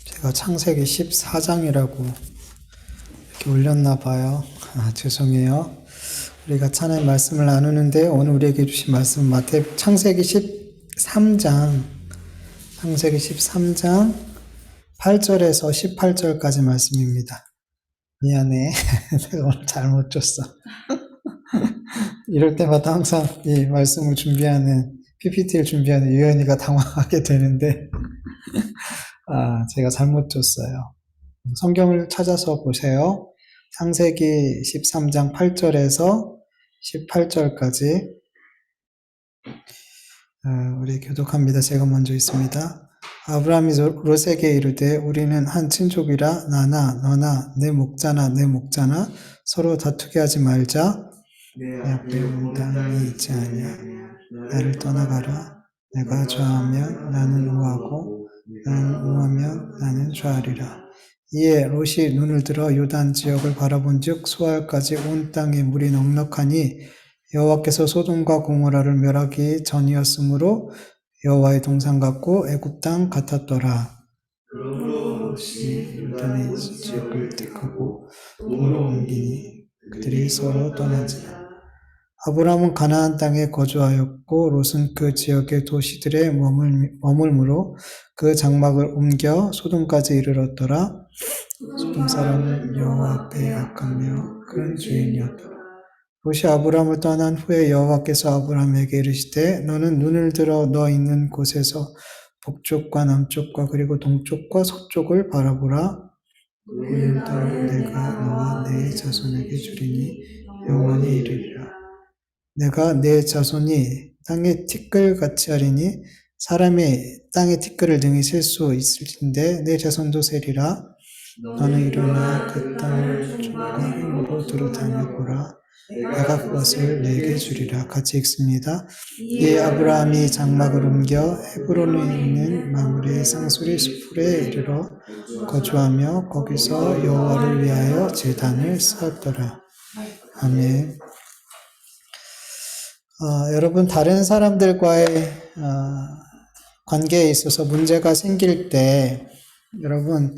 제가 창세기 14장이라고 이렇게 올렸나 봐요. 죄송해요. 우리가 하나님 말씀을 나누는데 오늘 우리에게 주신 말씀은 창세기 13장 8절에서 18절까지 말씀입니다. 미안해. 내가 오늘 잘못 줬어. 이럴 때마다 항상 이 말씀을 준비하는 PPT를 준비하는 유연이가 당황하게 되는데 제가 잘못 줬어요. 성경을 찾아서 보세요. 창세기 13장 8절에서 18절까지 우리 교독합니다. 제가 먼저 있습니다. 아브라함이 롯에게 이르되 우리는 한 친족이라 나나 너나 내 목자나 내 목자나 서로 다투게 하지 말자. 내 앞에 온 땅이 있지 아니야. 나를 떠나가라. 내가 좌하면 나는 우하고 나는 우하면 나는 좌하리라. 이에 롯이 눈을 들어 요단 지역을 바라본즉 수알까지 온 땅에 물이 넉넉하니 여호와께서 소돔과 고모라를 멸하기 전이었으므로 여호와의 동산 같고 애굽 땅 같았더라. 그러므로 롯이 요단에 있을 지역을 택하고 동으로 옮기니 그들이 서로 떠나지라. 아브라함은 가나안 땅에 거주하였고 롯은 그 지역의 도시들에 머물므로 그 장막을 옮겨 소돔까지 이르렀더라. 소돔 사람은 여호와 앞에 악하며 큰 죄인이었더라. 롯이 아브라함을 떠난 후에 여호와께서 아브라함에게 이르시되 너는 눈을 들어 너 있는 곳에서 북쪽과 남쪽과 그리고 동쪽과 서쪽을 바라보라. 그의 땅을 내가 너와 내 자손에게 주리니 영원히 이르리라. 내가 내 자손이 땅의 티끌같이 하리니 사람이 땅의 티끌을 능히 셀 수 있을진데 내 자손도 세리라. 너는 일어나 그 땅을 족과 힘으로 두루다녀 보라. 내가 그것을 내게 주리라. 같이 읽습니다. 이에 아브라함이 장막을 옮겨 헤브론에 있는 마므레 쌍수리 숲에 이르러 거주하며 거기서 여호와를 위하여 제단을 쌓았더라. 아멘. 여러분 다른 사람들과의 관계에 있어서 문제가 생길 때 여러분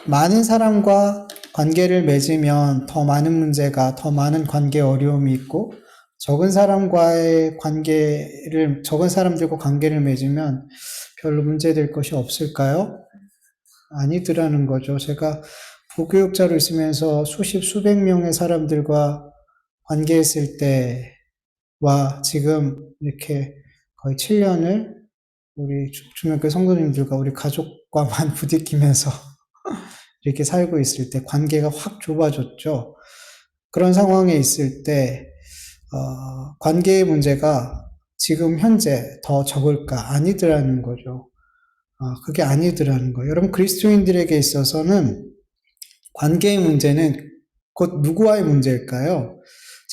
많은 사람과 관계를 맺으면 더 많은 문제가 더 많은 관계 어려움이 있고 적은 사람들과 관계를 맺으면 별로 문제될 것이 없을까요? 아니더라는 거죠. 제가 부교육자로 있으면서 수백 명의 사람들과 관계했을 때와 지금 이렇게 거의 7년을 우리 중학교 성도님들과 우리 가족과만 부딪히면서 이렇게 살고 있을 때 관계가 확 좁아졌죠. 그런 상황에 있을 때 관계의 문제가 지금 현재 더 적을까? 아니더라는 거죠. 그게 아니더라는 거예요. 여러분 그리스도인들에게 있어서는 관계의 문제는 곧 누구와의 문제일까요?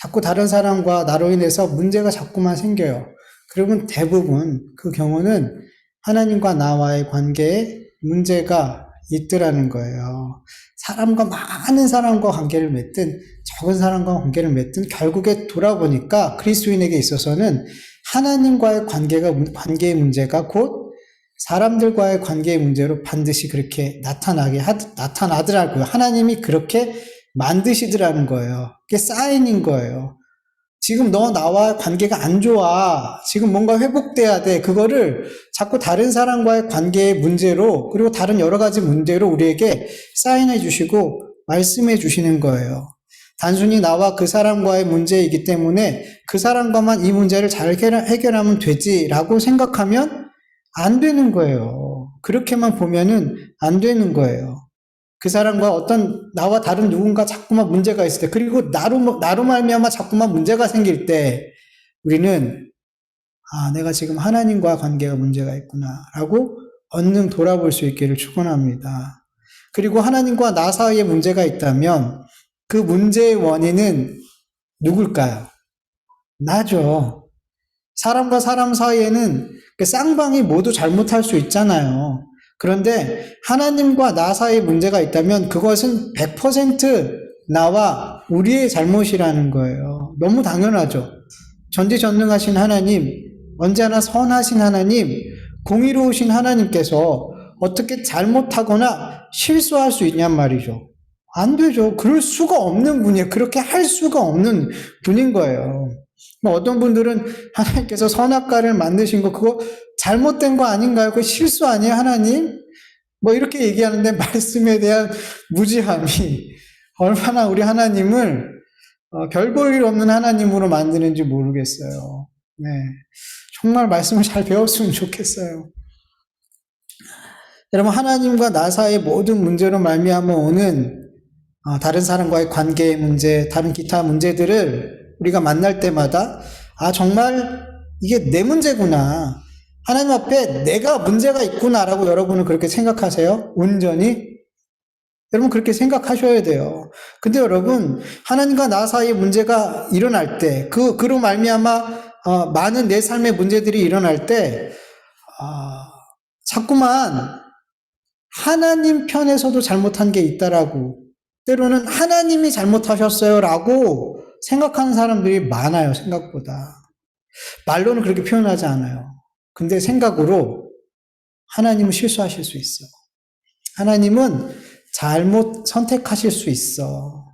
자꾸 다른 사람과 나로 인해서 문제가 자꾸만 생겨요. 그러면 대부분 그 경우는 하나님과 나와의 관계에 문제가 있더라는 거예요. 많은 사람과 관계를 맺든 적은 사람과 관계를 맺든 결국에 돌아보니까 그리스도인에게 있어서는 하나님과의 관계의 문제가 곧 사람들과의 관계의 문제로 반드시 그렇게 나타나더라고요. 하나님이 그렇게 만드시더라는 거예요. 그게 사인인 거예요. 지금 너 나와 관계가 안 좋아. 지금 뭔가 회복돼야 돼. 그거를 자꾸 다른 사람과의 관계의 문제로 그리고 다른 여러 가지 문제로 우리에게 사인해 주시고 말씀해 주시는 거예요. 단순히 나와 그 사람과의 문제이기 때문에 그 사람과만 이 문제를 잘 해결하면 되지라고 생각하면 안 되는 거예요. 그렇게만 보면은 안 되는 거예요. 그 사람과 나와 다른 누군가 자꾸만 문제가 있을 때, 그리고 나로 말미암아 자꾸만 문제가 생길 때, 우리는, 내가 지금 하나님과 관계가 문제가 있구나, 라고 얼른 돌아볼 수 있기를 축원합니다. 그리고 하나님과 나 사이에 문제가 있다면, 그 문제의 원인은 누굴까요? 나죠. 사람과 사람 사이에는 그 쌍방이 모두 잘못할 수 있잖아요. 그런데 하나님과 나 사이에 문제가 있다면 그것은 100% 나와 우리의 잘못이라는 거예요. 너무 당연하죠. 전지전능하신 하나님, 언제나 선하신 하나님, 공의로우신 하나님께서 어떻게 잘못하거나 실수할 수 있냔 말이죠. 안 되죠. 그럴 수가 없는 분이에요. 그렇게 할 수가 없는 분인 거예요. 어떤 분들은 하나님께서 선악과를 만드신 거 그거 잘못된 거 아닌가요? 그거 실수 아니에요, 하나님? 이렇게 얘기하는데 말씀에 대한 무지함이 얼마나 우리 하나님을 별 볼 일 없는 하나님으로 만드는지 모르겠어요. 네, 정말 말씀을 잘 배웠으면 좋겠어요. 여러분, 하나님과 나 사이의 모든 문제로 말미암아 오는 다른 사람과의 관계의 문제, 다른 기타 문제들을 우리가 만날 때마다 정말 이게 내 문제구나. 하나님 앞에 내가 문제가 있구나라고 여러분은 그렇게 생각하세요? 온전히? 여러분 그렇게 생각하셔야 돼요. 근데 여러분 하나님과 나 사이에 문제가 일어날 때 그로 말미암아 많은 내 삶의 문제들이 일어날 때 자꾸만 하나님 편에서도 잘못한 게 있다라고 때로는 하나님이 잘못하셨어요라고 생각하는 사람들이 많아요. 생각보다. 말로는 그렇게 표현하지 않아요. 근데 생각으로 하나님은 실수하실 수 있어. 하나님은 잘못 선택하실 수 있어.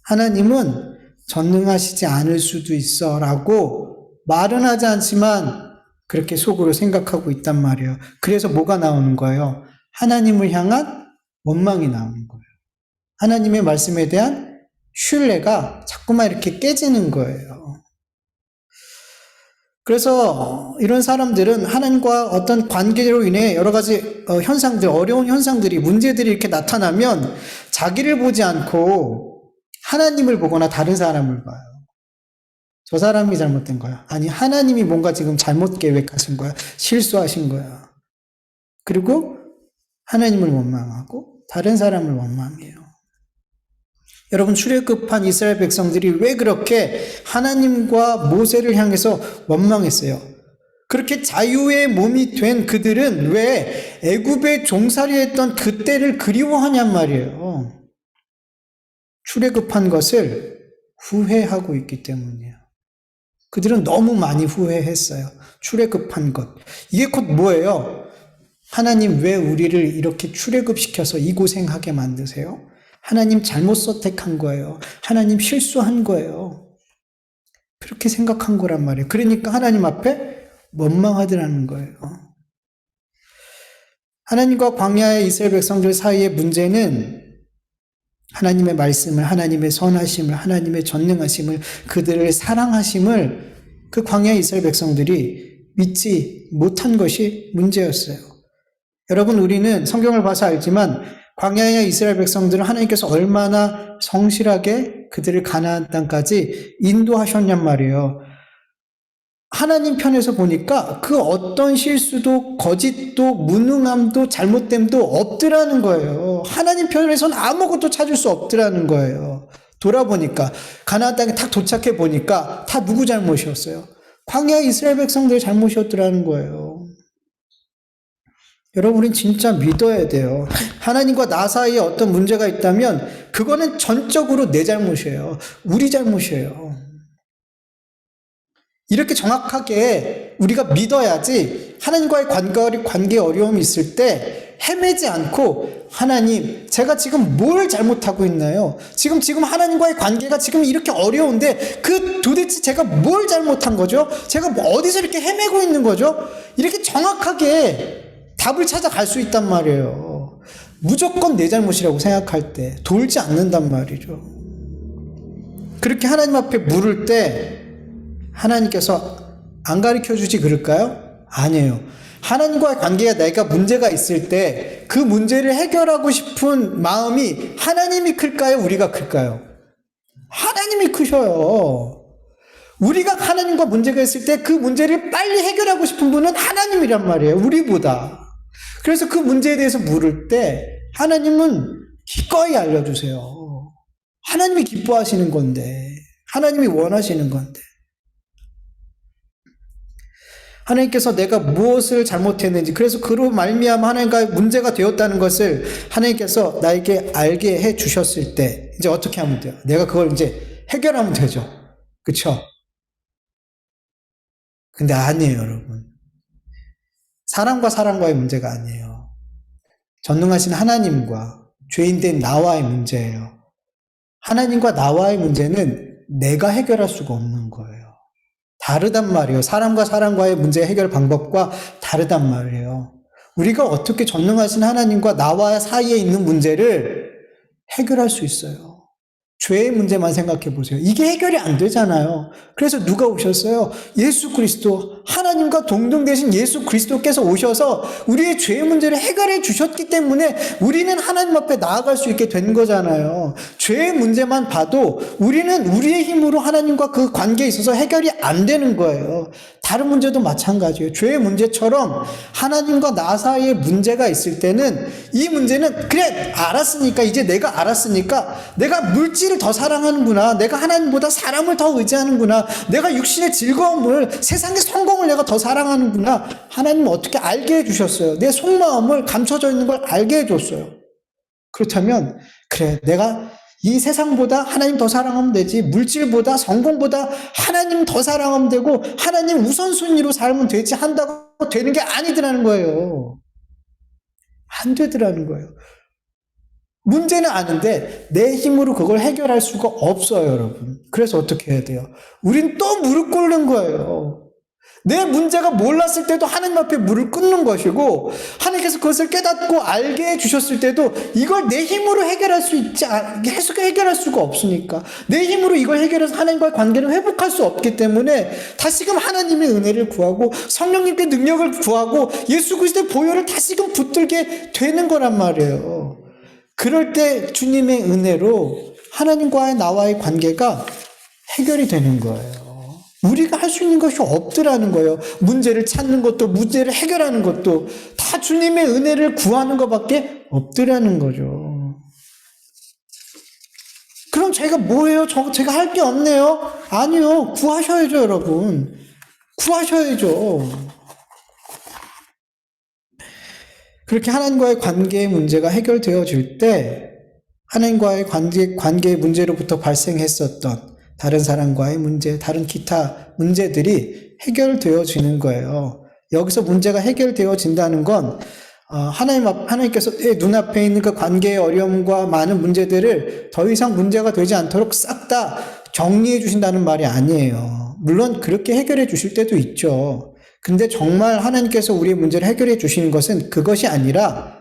하나님은 전능하시지 않을 수도 있어 라고 말은 하지 않지만 그렇게 속으로 생각하고 있단 말이에요. 그래서 뭐가 나오는 거예요? 하나님을 향한 원망이 나오는 거예요. 하나님의 말씀에 대한 신뢰가 자꾸만 이렇게 깨지는 거예요. 그래서 이런 사람들은 하나님과 어떤 관계로 인해 여러 가지 현상들, 어려운 현상들이, 문제들이 이렇게 나타나면 자기를 보지 않고 하나님을 보거나 다른 사람을 봐요. 저 사람이 잘못된 거야. 아니, 하나님이 뭔가 지금 잘못 계획하신 거야. 실수하신 거야. 그리고 하나님을 원망하고 다른 사람을 원망해요. 여러분, 출애굽한 이스라엘 백성들이 왜 그렇게 하나님과 모세를 향해서 원망했어요? 그렇게 자유의 몸이 된 그들은 왜 애굽에 종살이했던 그때를 그리워하냔 말이에요. 출애굽한 것을 후회하고 있기 때문이에요. 그들은 너무 많이 후회했어요. 출애굽한 것. 이게 곧 뭐예요? 하나님 왜 우리를 이렇게 출애굽시켜서 이 고생하게 만드세요? 하나님 잘못 선택한 거예요. 하나님 실수한 거예요. 그렇게 생각한 거란 말이에요. 그러니까 하나님 앞에 원망하더라는 거예요. 하나님과 광야의 이스라엘 백성들 사이의 문제는 하나님의 말씀을, 하나님의 선하심을, 하나님의 전능하심을, 그들을 사랑하심을 그 광야의 이스라엘 백성들이 믿지 못한 것이 문제였어요. 여러분, 우리는 성경을 봐서 알지만 광야의 이스라엘 백성들은 하나님께서 얼마나 성실하게 그들을 가나안 땅까지 인도하셨냔 말이에요. 하나님 편에서 보니까 그 어떤 실수도 거짓도 무능함도 잘못됨도 없더라는 거예요. 하나님 편에서는 아무것도 찾을 수 없더라는 거예요. 돌아보니까 가나안 땅에 딱 도착해 보니까 다 누구 잘못이었어요? 광야의 이스라엘 백성들의 잘못이었더라는 거예요. 여러분, 우린 진짜 믿어야 돼요. 하나님과 나 사이에 어떤 문제가 있다면 그거는 전적으로 내 잘못이에요. 우리 잘못이에요. 이렇게 정확하게 우리가 믿어야지 하나님과의 관계 어려움이 있을 때 헤매지 않고 하나님, 제가 지금 뭘 잘못하고 있나요? 지금 하나님과의 관계가 지금 이렇게 어려운데 도대체 제가 뭘 잘못한 거죠? 제가 어디서 이렇게 헤매고 있는 거죠? 이렇게 정확하게 답을 찾아갈 수 있단 말이에요. 무조건 내 잘못이라고 생각할 때 돌지 않는단 말이죠. 그렇게 하나님 앞에 물을 때 하나님께서 안 가르쳐주지 그럴까요? 아니에요. 하나님과의 관계가 내가 문제가 있을 때 그 문제를 해결하고 싶은 마음이 하나님이 클까요? 우리가 클까요? 하나님이 크셔요. 우리가 하나님과 문제가 있을 때 그 문제를 빨리 해결하고 싶은 분은 하나님이란 말이에요. 우리보다. 그래서 그 문제에 대해서 물을 때 하나님은 기꺼이 알려주세요. 하나님이 기뻐하시는 건데, 하나님이 원하시는 건데. 하나님께서 내가 무엇을 잘못했는지, 그래서 그로 말미암아 하나님과 문제가 되었다는 것을 하나님께서 나에게 알게 해 주셨을 때 이제 어떻게 하면 돼요? 내가 그걸 이제 해결하면 되죠. 그렇죠? 근데 아니에요, 여러분. 사람과의 문제가 아니에요. 전능하신 하나님과 죄인된 나와의 문제예요. 하나님과 나와의 문제는 내가 해결할 수가 없는 거예요. 다르단 말이에요. 사람과의 문제 해결 방법과 다르단 말이에요. 우리가 어떻게 전능하신 하나님과 나와 사이에 있는 문제를 해결할 수 있어요? 죄의 문제만 생각해 보세요. 이게 해결이 안 되잖아요. 그래서 누가 오셨어요? 예수 그리스도, 하나님과 동등 되신 예수 그리스도께서 오셔서 우리의 죄의 문제를 해결해 주셨기 때문에 우리는 하나님 앞에 나아갈 수 있게 된 거잖아요. 죄의 문제만 봐도 우리는 우리의 힘으로 하나님과 그 관계에 있어서 해결이 안 되는 거예요. 다른 문제도 마찬가지예요. 죄의 문제처럼 하나님과 나 사이에 문제가 있을 때는 이 문제는 그래 알았으니까 이제 내가 알았으니까 내가 물질을 더 사랑하는구나. 내가 하나님보다 사람을 더 의지하는구나. 내가 육신의 즐거움을 세상의 성공을 내가 더 사랑하는구나. 하나님은 어떻게 알게 해주셨어요. 내 속마음을 감춰져 있는 걸 알게 해줬어요. 그렇다면 그래 내가 이 세상보다 하나님 더 사랑하면 되지 물질보다 성공보다 하나님 더 사랑하면 되고 하나님 우선순위로 살면 되지 한다고 되는 게 아니더라는 거예요. 안 되더라는 거예요. 문제는 아는데 내 힘으로 그걸 해결할 수가 없어요, 여러분. 그래서 어떻게 해야 돼요? 우린 또 무릎 꿇는 거예요. 내 문제가 몰랐을 때도 하나님 앞에 무릎 꿇는 것이고 하나님께서 그것을 깨닫고 알게 해주셨을 때도 이걸 내 힘으로 해결할 수 있지 해결할 수가 없으니까 내 힘으로 이걸 해결해서 하나님과의 관계를 회복할 수 없기 때문에 다시금 하나님의 은혜를 구하고 성령님께 능력을 구하고 예수 그리스도의 보혈을 다시금 붙들게 되는 거란 말이에요. 그럴 때 주님의 은혜로 하나님과의 나와의 관계가 해결이 되는 거예요. 우리가 할 수 있는 것이 없더라는 거예요. 문제를 찾는 것도 문제를 해결하는 것도 다 주님의 은혜를 구하는 것밖에 없더라는 거죠. 그럼 제가 뭐예요? 제가 할 게 없네요? 아니요. 구하셔야죠, 여러분. 구하셔야죠. 그렇게 하나님과의 관계의 문제가 해결되어질 때 하나님과의 관계의 문제로부터 발생했었던 다른 사람과의 문제, 다른 기타 문제들이 해결되어지는 거예요. 여기서 문제가 해결되어진다는 건 하나님께서 눈앞에 있는 그 관계의 어려움과 많은 문제들을 더 이상 문제가 되지 않도록 싹 다 정리해 주신다는 말이 아니에요. 물론 그렇게 해결해 주실 때도 있죠. 근데 정말 하나님께서 우리의 문제를 해결해 주시는 것은 그것이 아니라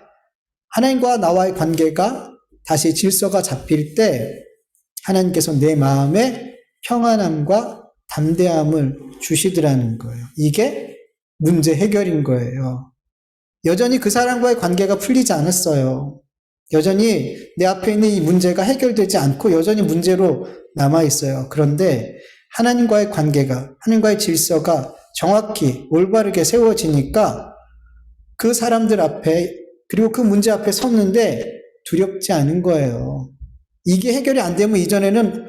하나님과 나와의 관계가 다시 질서가 잡힐 때 하나님께서 내 마음에 평안함과 담대함을 주시더라는 거예요. 이게 문제 해결인 거예요. 여전히 그 사람과의 관계가 풀리지 않았어요. 여전히 내 앞에 있는 이 문제가 해결되지 않고 여전히 문제로 남아있어요. 그런데 하나님과의 관계가, 하나님과의 질서가 정확히 올바르게 세워지니까 그 사람들 앞에 그리고 그 문제 앞에 섰는데 두렵지 않은 거예요. 이게 해결이 안 되면 이전에는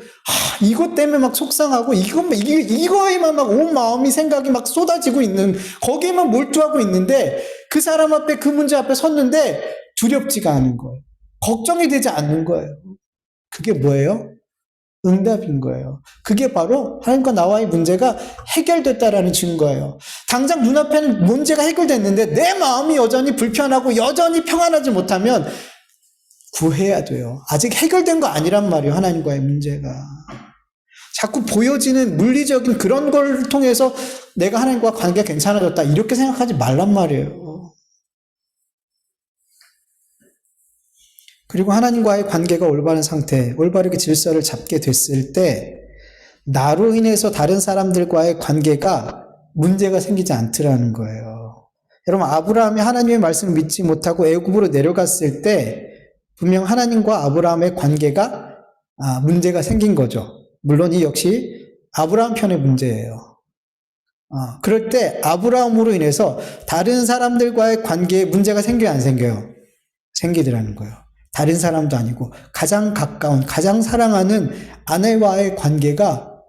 이것 때문에 막 속상하고 이거에만 막 온 마음이 생각이 막 쏟아지고 있는 거기에만 몰두하고 있는데 그 사람 앞에 그 문제 앞에 섰는데 두렵지가 않은 거예요. 걱정이 되지 않는 거예요. 그게 뭐예요? 응답인 거예요. 그게 바로 하나님과 나와의 문제가 해결됐다라는 증거예요. 당장 눈앞에는 문제가 해결됐는데 내 마음이 여전히 불편하고 여전히 평안하지 못하면 구해야 돼요. 아직 해결된 거 아니란 말이에요. 하나님과의 문제가. 자꾸 보여지는 물리적인 그런 걸 통해서 내가 하나님과 관계가 괜찮아졌다 이렇게 생각하지 말란 말이에요. 그리고 하나님과의 관계가 올바른 상태, 올바르게 질서를 잡게 됐을 때 나로 인해서 다른 사람들과의 관계가 문제가 생기지 않더라는 거예요. 여러분 아브라함이 하나님의 말씀을 믿지 못하고 애굽으로 내려갔을 때 분명 하나님과 아브라함의 관계가 문제가 생긴 거죠. 물론 이 역시 아브라함 편의 문제예요. 그럴 때 아브라함으로 인해서 다른 사람들과의 관계에 문제가 생겨요, 안 생겨요? 생기더라는 거예요. 다른 사람도 아니고 가장 가까운, 가장 사랑하는 아내와의 관계가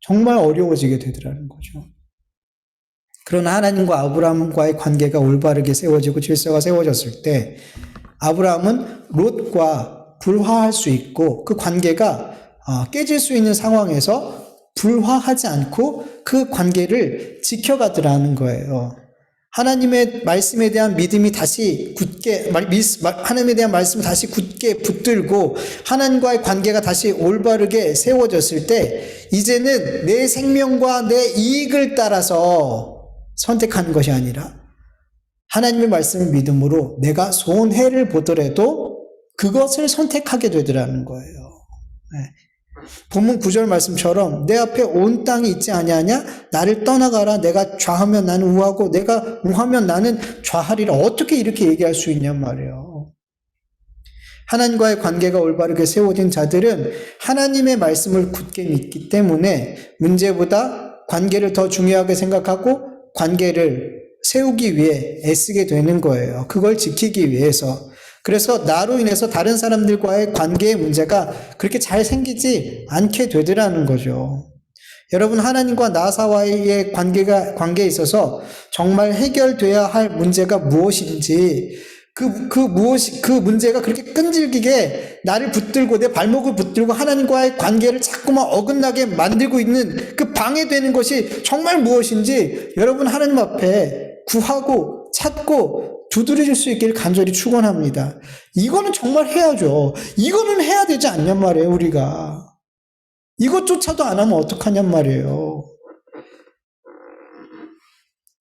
정말 어려워지게 되더라는 거죠. 그러나 하나님과 아브라함과의 관계가 올바르게 세워지고 질서가 세워졌을 때 아브라함은 롯과 불화할 수 있고 그 관계가 깨질 수 있는 상황에서 불화하지 않고 그 관계를 지켜가더라는 거예요. 하나님의 말씀에 대한 믿음이 다시 굳게, 하나님에 대한 말씀을 다시 굳게 붙들고 하나님과의 관계가 다시 올바르게 세워졌을 때 이제는 내 생명과 내 이익을 따라서 선택하는 것이 아니라 하나님의 말씀을 믿음으로 내가 손해를 보더라도 그것을 선택하게 되더라는 거예요. 네. 본문 9절 말씀처럼 내 앞에 온 땅이 있지 아니하냐? 나를 떠나가라. 내가 좌하면 나는 우하고 내가 우하면 나는 좌하리라. 어떻게 이렇게 얘기할 수 있냔 말이에요. 하나님과의 관계가 올바르게 세워진 자들은 하나님의 말씀을 굳게 믿기 때문에 문제보다 관계를 더 중요하게 생각하고 관계를 세우기 위해 애쓰게 되는 거예요. 그걸 지키기 위해서. 그래서 나로 인해서 다른 사람들과의 관계의 문제가 그렇게 잘 생기지 않게 되더라는 거죠. 여러분, 하나님과 나 사이의 관계에 있어서 정말 해결돼야 할 문제가 무엇인지, 그 문제가 그렇게 끈질기게 나를 붙들고 내 발목을 붙들고 하나님과의 관계를 자꾸만 어긋나게 만들고 있는 그 방해되는 것이 정말 무엇인지 여러분 하나님 앞에 구하고 찾고 두드려질 수 있기를 간절히 축원합니다. 이거는 정말 해야죠. 이거는 해야 되지 않냔 말이에요, 우리가. 이것조차도 안 하면 어떡하냔 말이에요.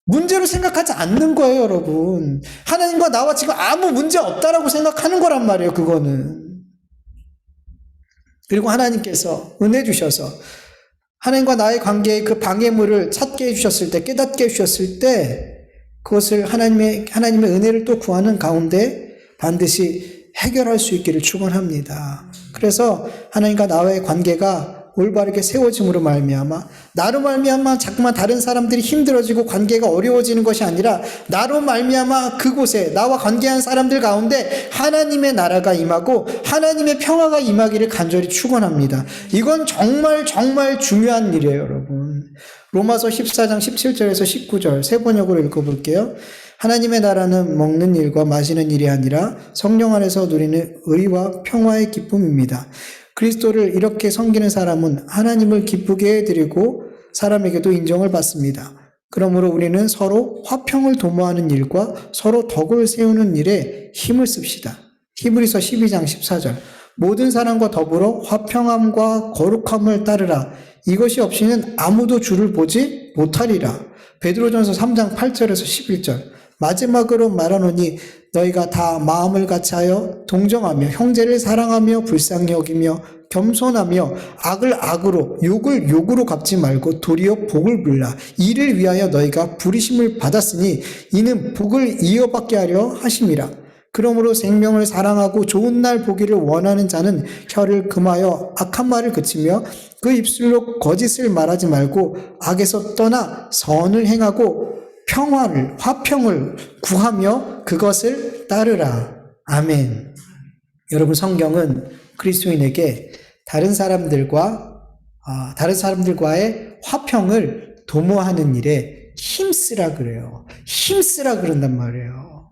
문제로 생각하지 않는 거예요, 여러분. 하나님과 나와 지금 아무 문제 없다라고 생각하는 거란 말이에요, 그거는. 그리고 하나님께서 은혜 주셔서 하나님과 나의 관계의 그 방해물을 찾게 해주셨을 때, 깨닫게 해주셨을 때 그것을 하나님의 은혜를 또 구하는 가운데 반드시 해결할 수 있기를 축원합니다. 그래서 하나님과 나와의 관계가 올바르게 세워짐으로 말미암아 나로 말미암아 자꾸만 다른 사람들이 힘들어지고 관계가 어려워지는 것이 아니라 나로 말미암아 그곳에 나와 관계한 사람들 가운데 하나님의 나라가 임하고 하나님의 평화가 임하기를 간절히 축원합니다. 이건 정말 정말 중요한 일이에요, 여러분. 로마서 14장 17절에서 19절 새 번역으로 읽어볼게요. 하나님의 나라는 먹는 일과 마시는 일이 아니라 성령 안에서 누리는 의와 평화의 기쁨입니다. 그리스도를 이렇게 섬기는 사람은 하나님을 기쁘게 해드리고 사람에게도 인정을 받습니다. 그러므로 우리는 서로 화평을 도모하는 일과 서로 덕을 세우는 일에 힘을 씁시다. 히브리서 12장 14절 모든 사람과 더불어 화평함과 거룩함을 따르라. 이것이 없이는 아무도 주를 보지 못하리라. 베드로전서 3장 8절에서 11절 마지막으로 말하노니 너희가 다 마음을 같이하여 동정하며 형제를 사랑하며 불쌍히 여기며 겸손하며 악을 악으로 욕을 욕으로 갚지 말고 도리어 복을 빌라. 이를 위하여 너희가 부르심을 받았으니 이는 복을 이어받게 하려 하심이라. 그러므로 생명을 사랑하고 좋은 날 보기를 원하는 자는 혀를 금하여 악한 말을 그치며 그 입술로 거짓을 말하지 말고 악에서 떠나 선을 행하고 화평을 구하며 그것을 따르라. 아멘. 여러분, 성경은 그리스도인에게 다른 사람들과의 화평을 도모하는 일에 힘쓰라 그래요. 힘쓰라 그런단 말이에요.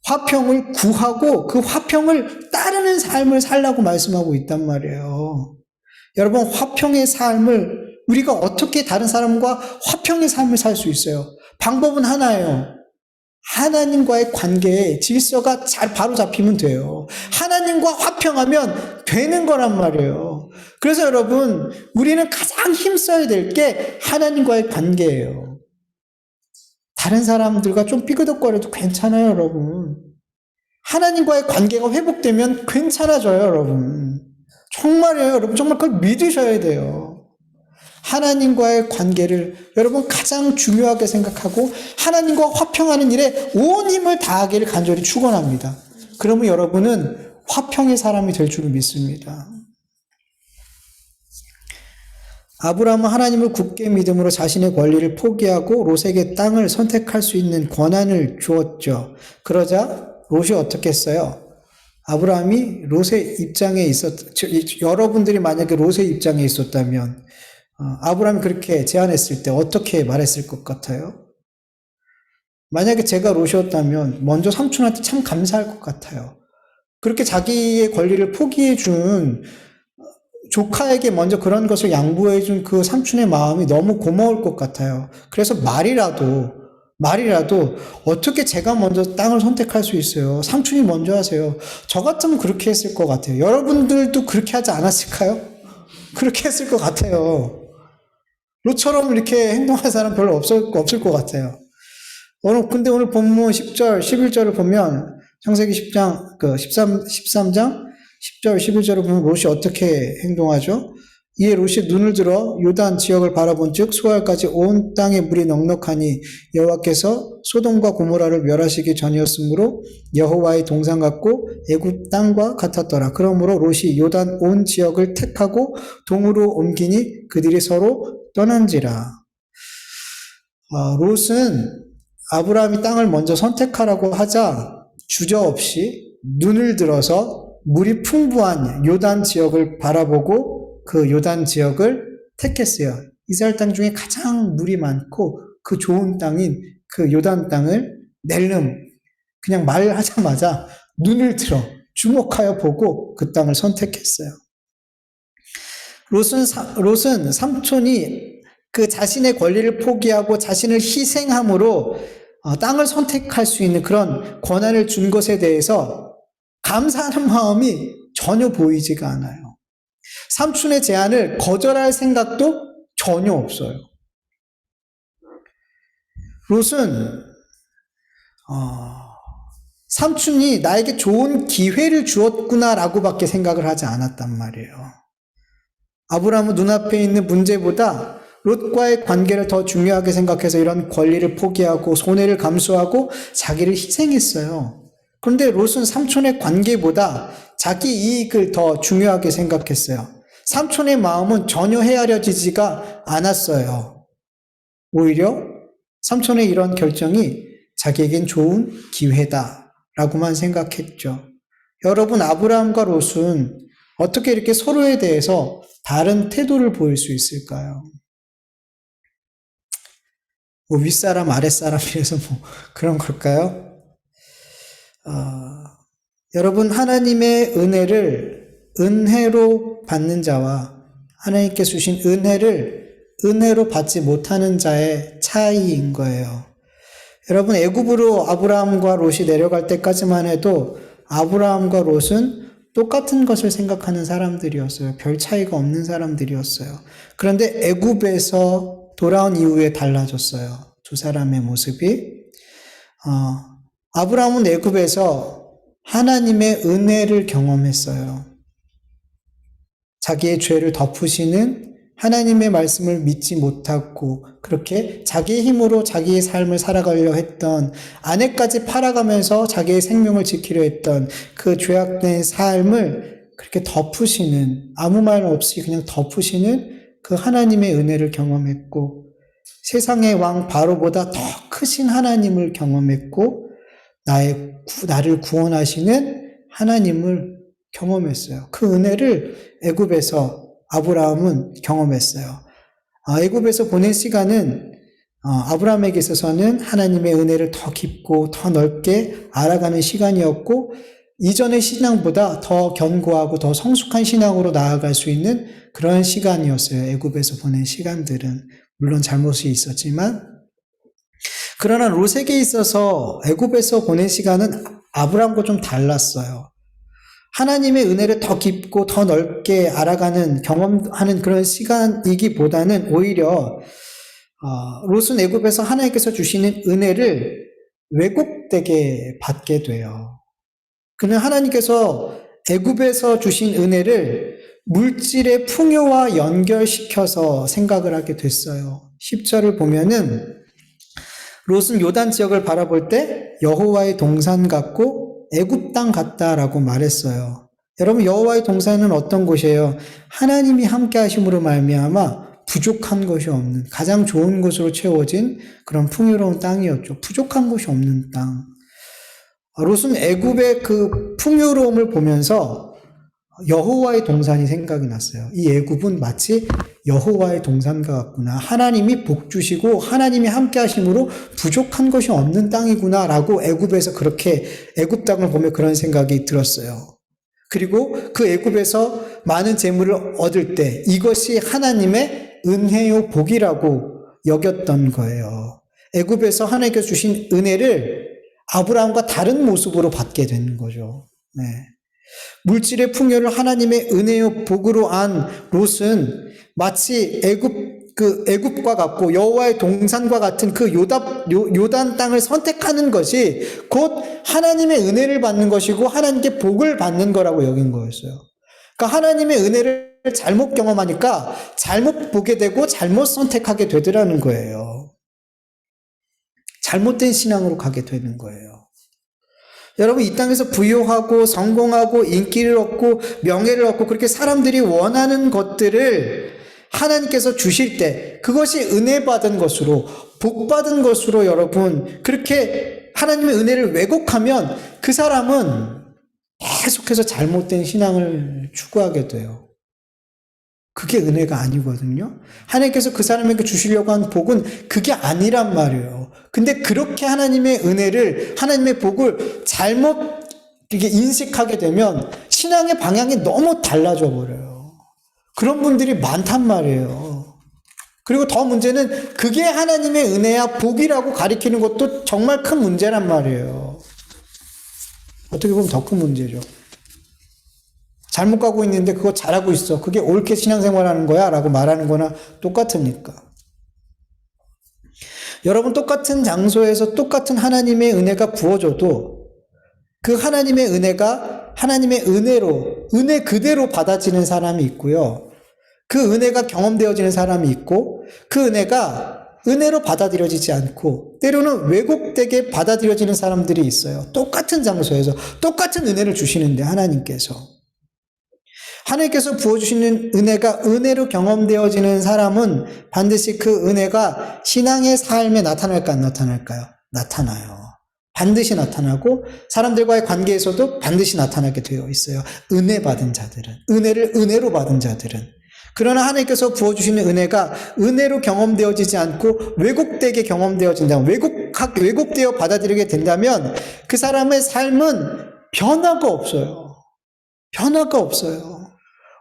화평을 구하고 그 화평을 따르는 삶을 살라고 말씀하고 있단 말이에요. 여러분, 화평의 삶을 우리가 어떻게 다른 사람과 화평의 삶을 살 수 있어요? 방법은 하나예요. 하나님과의 관계에 질서가 잘 바로 잡히면 돼요. 하나님과 화평하면 되는 거란 말이에요. 그래서 여러분, 우리는 가장 힘써야 될 게 하나님과의 관계예요. 다른 사람들과 좀 삐그덕거려도 괜찮아요, 여러분. 하나님과의 관계가 회복되면 괜찮아져요, 여러분. 정말이에요, 여러분. 정말 그걸 믿으셔야 돼요. 하나님과의 관계를 여러분 가장 중요하게 생각하고 하나님과 화평하는 일에 온 힘을 다하기를 간절히 축원합니다. 그러면 여러분은 화평의 사람이 될 줄 믿습니다. 아브라함은 하나님을 굳게 믿음으로 자신의 권리를 포기하고 롯에게 땅을 선택할 수 있는 권한을 주었죠. 그러자 롯이 어떻게 했어요? 아브라함이 롯의 입장에 여러분들이 만약에 롯의 입장에 있었다면 아브라함이 그렇게 제안했을 때 어떻게 말했을 것 같아요? 만약에 제가 롯이었다면 먼저 삼촌한테 참 감사할 것 같아요. 그렇게 자기의 권리를 포기해 준 조카에게 먼저 그런 것을 양보해 준 그 삼촌의 마음이 너무 고마울 것 같아요. 그래서 말이라도 말이라도 어떻게 제가 먼저 땅을 선택할 수 있어요? 삼촌이 먼저 하세요. 저 같으면 그렇게 했을 것 같아요. 여러분들도 그렇게 하지 않았을까요? 그렇게 했을 것 같아요. 롯처럼 이렇게 행동한 사람 별로 없을 것 같아요. 근데 오늘 본문 10절, 11절을 보면, 창세기 10장, 13장, 10절, 11절을 보면 롯이 어떻게 행동하죠? 이에 롯이 눈을 들어 요단 지역을 바라본 즉 소알까지 온 땅에 물이 넉넉하니 여호와께서 소돔과 고모라를 멸하시기 전이었으므로 여호와의 동산 같고 애굽 땅과 같았더라. 그러므로 롯이 요단 온 지역을 택하고 동으로 옮기니 그들이 서로 떠난지라. 롯은 아브라함이 땅을 먼저 선택하라고 하자 주저없이 눈을 들어서 물이 풍부한 요단 지역을 바라보고 그 요단 지역을 택했어요. 이스라엘 땅 중에 가장 물이 많고 그 좋은 땅인 그 요단 땅을 그냥 말하자마자 눈을 들어 주목하여 보고 그 땅을 선택했어요. 롯은 삼촌이 그 자신의 권리를 포기하고 자신을 희생함으로 땅을 선택할 수 있는 그런 권한을 준 것에 대해서 감사하는 마음이 전혀 보이지가 않아요. 삼촌의 제안을 거절할 생각도 전혀 없어요. 롯은 삼촌이 나에게 좋은 기회를 주었구나라고밖에 생각을 하지 않았단 말이에요. 아브라함은 눈앞에 있는 문제보다 롯과의 관계를 더 중요하게 생각해서 이런 권리를 포기하고 손해를 감수하고 자기를 희생했어요. 그런데 롯은 삼촌의 관계보다 자기 이익을 더 중요하게 생각했어요. 삼촌의 마음은 전혀 헤아려지지가 않았어요. 오히려 삼촌의 이런 결정이 자기에겐 좋은 기회다라고만 생각했죠. 여러분, 아브라함과 롯은 어떻게 이렇게 서로에 대해서 다른 태도를 보일 수 있을까요? 윗사람, 아랫사람이라서 그런 걸까요? 여러분, 하나님의 은혜로 받는 자와 하나님께 주신 은혜로 받지 못하는 자의 차이인 거예요. 여러분, 애굽으로 아브라함과 롯이 내려갈 때까지만 해도 아브라함과 롯은 똑같은 것을 생각하는 사람들이었어요. 별 차이가 없는 사람들이었어요. 그런데 애굽에서 돌아온 이후에 달라졌어요. 두 사람의 모습이. 아브라함은 애굽에서 하나님의 은혜를 경험했어요. 자기의 죄를 덮으시는 하나님의 말씀을 믿지 못하고 그렇게 자기의 힘으로 자기의 삶을 살아가려 했던, 아내까지 팔아가면서 자기의 생명을 지키려 했던 그 죄악된 삶을 그렇게 덮으시는, 아무 말 없이 그냥 덮으시는 그 하나님의 은혜를 경험했고, 세상의 왕 바로보다 더 크신 하나님을 경험했고, 나를 구원하시는 하나님을 경험했어요. 그 은혜를 애굽에서 아브라함은 경험했어요. 애굽에서 보낸 시간은 아브라함에게 있어서는 하나님의 은혜를 더 깊고 더 넓게 알아가는 시간이었고, 이전의 신앙보다 더 견고하고 더 성숙한 신앙으로 나아갈 수 있는 그런 시간이었어요. 애굽에서 보낸 시간들은. 물론 잘못이 있었지만, 그러나 롯에게 있어서 애굽에서 보낸 시간은 아브라함과 좀 달랐어요. 하나님의 은혜를 더 깊고 더 넓게 알아가는, 경험하는 그런 시간이기보다는 오히려 롯은 애굽에서 하나님께서 주시는 은혜를 왜곡되게 받게 돼요. 그는 하나님께서 애굽에서 주신 은혜를 물질의 풍요와 연결시켜서 생각을 하게 됐어요. 10절을 보면은 롯은 요단 지역을 바라볼 때 여호와의 동산 같고 애굽 땅 같다라고 말했어요. 여러분, 여호와의 동산은 어떤 곳이에요? 하나님이 함께 하심으로 말미암아 부족한 것이 없는, 가장 좋은 것으로 채워진 그런 풍요로운 땅이었죠. 부족한 것이 없는 땅. 롯은 애굽의 그 풍요로움을 보면서 여호와의 동산이 생각이 났어요. 이 애굽은 마치 여호와의 동산과 같구나. 하나님이 복 주시고 하나님이 함께 하심으로 부족한 것이 없는 땅이구나라고 애굽에서 그렇게, 애굽 땅을 보며 그런 생각이 들었어요. 그리고 그 애굽에서 많은 재물을 얻을 때 이것이 하나님의 은혜요 복이라고 여겼던 거예요. 애굽에서 하나님께서 주신 은혜를 아브라함과 다른 모습으로 받게 되는 거죠. 네. 물질의 풍요를 하나님의 은혜요 복으로 안 롯은 마치 애굽과 같고 여호와의 동산과 같은 그 요단 땅을 선택하는 것이 곧 하나님의 은혜를 받는 것이고 하나님께 복을 받는 거라고 여긴 거였어요. 그러니까 하나님의 은혜를 잘못 경험하니까 잘못 보게 되고 잘못 선택하게 되더라는 거예요. 잘못된 신앙으로 가게 되는 거예요. 여러분, 이 땅에서 부유하고 성공하고 인기를 얻고 명예를 얻고 그렇게 사람들이 원하는 것들을 하나님께서 주실 때 그것이 은혜 받은 것으로 복 받은 것으로 여러분 그렇게 하나님의 은혜를 왜곡하면 그 사람은 계속해서 잘못된 신앙을 추구하게 돼요. 그게 은혜가 아니거든요. 하나님께서 그 사람에게 주시려고 한 복은 그게 아니란 말이에요. 근데 그렇게 하나님의 은혜를, 하나님의 복을 잘못 이렇게 인식하게 되면 신앙의 방향이 너무 달라져 버려요. 그런 분들이 많단 말이에요. 그리고 더 문제는 그게 하나님의 은혜야 복이라고 가리키는 것도 정말 큰 문제란 말이에요. 어떻게 보면 더 큰 문제죠. 잘못 가고 있는데 그거 잘하고 있어. 그게 옳게 신앙생활하는 거야 라고 말하는 거나 똑같으니까. 여러분, 똑같은 장소에서 똑같은 하나님의 은혜가 부어져도 그 하나님의 은혜가 하나님의 은혜로, 은혜 그대로 받아지는 사람이 있고요. 그 은혜가 경험되어지는 사람이 있고 그 은혜가 은혜로 받아들여지지 않고 때로는 왜곡되게 받아들여지는 사람들이 있어요. 똑같은 장소에서 똑같은 은혜를 주시는데 하나님께서 부어주시는 은혜가 은혜로 경험되어지는 사람은 반드시 그 은혜가 신앙의 삶에 나타날까 안 나타날까요? 나타나요. 반드시 나타나고 사람들과의 관계에서도 반드시 나타나게 되어 있어요. 은혜 받은 자들은, 은혜를 은혜로 받은 자들은. 그러나 하나님께서 부어주시는 은혜가 은혜로 경험되어지지 않고 왜곡되게 경험되어진다면, 왜곡되어 받아들이게 된다면 그 사람의 삶은 변화가 없어요. 변화가 없어요.